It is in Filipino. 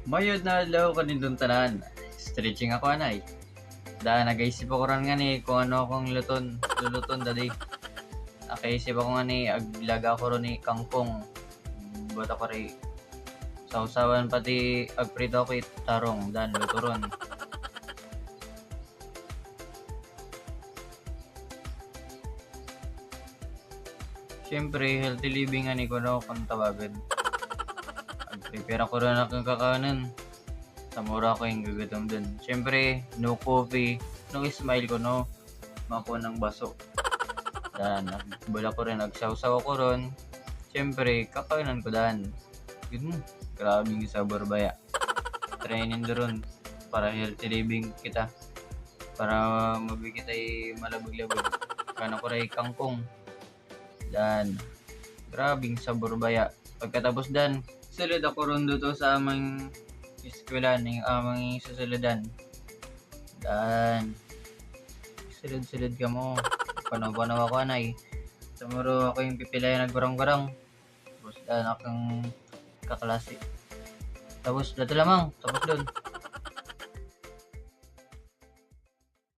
Mayod na adlaw kanindong tanan. Stretching ako anay. Dahil nag-isip ako ran nga ni kung ano akong luluton dadi. Nakaisip ako nga ni aglaga ko ron ni kangkong. Bata ko rin sausawan pati agprito ako tarong dan luto ron. Siyempre, healthy living nga ni ko na kung tawagan. Prepare ako rin akong kakanan. Sa mura ko yung gagatom dun. Siyempre, no coffee. No smile ko, no. Mako ng baso. Dan, nagbula ko rin, nagsawsaw ko ron. Siyempre, kakainan ko dan. Yun, grabing sabor baya. Trainin doon para healthy living kita. Para mabigyan tayo malabog-labog. Kano ko rin kangkong. Dan, grabing sabor baya. Pagkatapos dan, sulod ako ron dito sa aming eskwela ng aming susulodan. Dan, sulod-sulod ka mo. Panaw-panaw ako anay. Samuro ako yung pipilay nagbarang-barang. Tapos dan akong kaklase. Tapos dito lamang. Tapos doon.